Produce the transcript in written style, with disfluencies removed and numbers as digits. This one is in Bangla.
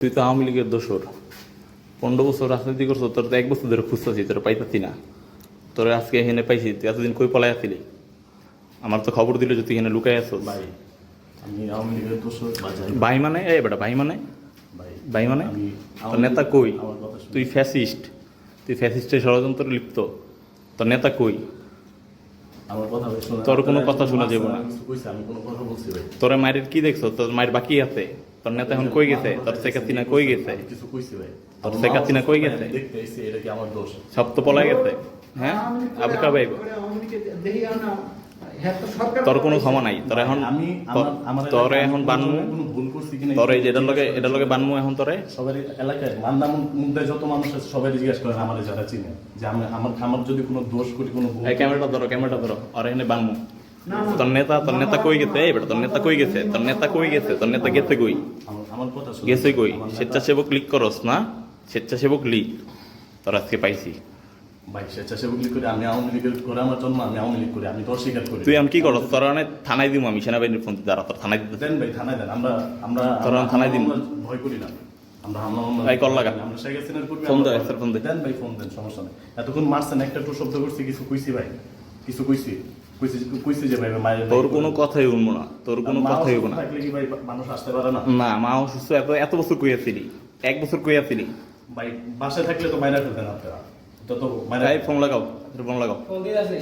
তুই তো আওয়ামী লীগের দোসর 15 বছর রাজনীতি করছো, তোর তো 1 বছর ধরে খুঁজতেছি, তোর পাইতাছি না। তোর আজকে এখানে পাইছি, তুই এতদিন কই পলাই আসছিলি? আমার তো খবর দিল যে তুই এখানে লুকাই আছো। ভাই আমি আওয়ামী লীগের দোষর বাজাই ভাই মানে এই বেটা ভাই মানে ভাই ভাই মানে আমি তোর নেতা কই? আমার কথা শুনুন। তুই ফ্যাসিস্ট, তুই ফ্যাসিস্টের ষড়যন্ত্র লিপ্ত। তোর নেতা কই? আমার কথা ভাই শুনুন। তোর কোনো কথা শোনা যাবে না। আমি কিছু কইছি, আমি কোনো কথা বলছি ভাই। তোর মায়ের কি দেখছো? তোর মায়ের বাকি আছে। তোর নেতা এখন কই গেছে? তোর শেখ হাসিনা কই গেছে? আমি কিছু কইছি ভাই। তোর শেখ হাসিনা কই গেছে? আমি দেখতে আইছি, এটা কি আমার দোষ? সব তো পলাই গেছে। হ্যাঁ আবু কাবাই, তোর কোনো ক্ষমা নাই। তোর এখন আমি আমার তোরে এখন বানমু, কোনো ভুল করছি কিনা তোরে এটার লগে বানমু এখন তোরে। সবার এলাকায় মান্দা মুদ্রায় যত মানুষ আছে সবাই জিজ্ঞেস করেন আমার যারা চিনে যে আমি আমার যদি কোনো দোষ করি কোনো ভুল এই ক্যামেরাটা ধরো আর এখানে বানমু। তোর নেতা কই গেছে? এই বেটা তোর নেতা কই গেছে? তোর নেতা কই গেছে? তোর নেতা গেছে কই? আমার কথা শুনুন। গেছে কই? আমার নেতা- স্বেচ্ছাসেবক লিগ করস না? স্বেচ্ছাসেবক লিগ তোর আজকে পাইছি। ভাই স্বেচ্ছাসেবক লীগ করি, আমি আওয়ামী লীগের করে আমার জন্ম, আমি আওয়ামী লীগ করি, আমি তো অস্বীকার করি। তুই এখন কি করস? তোর মানে থানায় দিমু আমি, সেনাবাহিনীর ফোন দ্বারা তোর থানায় দিতে। দেন ভাই থানায় দেন, আমরা আমরা তোরা থানায় দিন। আমরা ভয় করি না, আমরা হামলা মামলা এই কল লাগা। আমরা শেখ হাসিনার করবি। ফোন আমরা দে, ভয় স্যার, ফোন দে। দেন ভাই ফোন দেন, সমস্যা নেই। এতক্ষণ মারছেন, একটা টু শব্দ করছি, কিছু কইছি ভাই, কিছু কইছি যে ভাই মায়ের তোর কোনো কথাই উঠবো না, তোর কোনো কথাই হইব না। থাকলে কি ভাই মানুষ আসতে পারে না? না মা অসুস্থ, এত বছর কই আছিলি? 1 বছর কই আছিলি? ভাই বাসায় থাকলে তো মাইরা ফেলতেন আপনারা, তত মাইরা এই ফোন লাগাও, ফোন লাগাও। ফোন দিয়ে আছে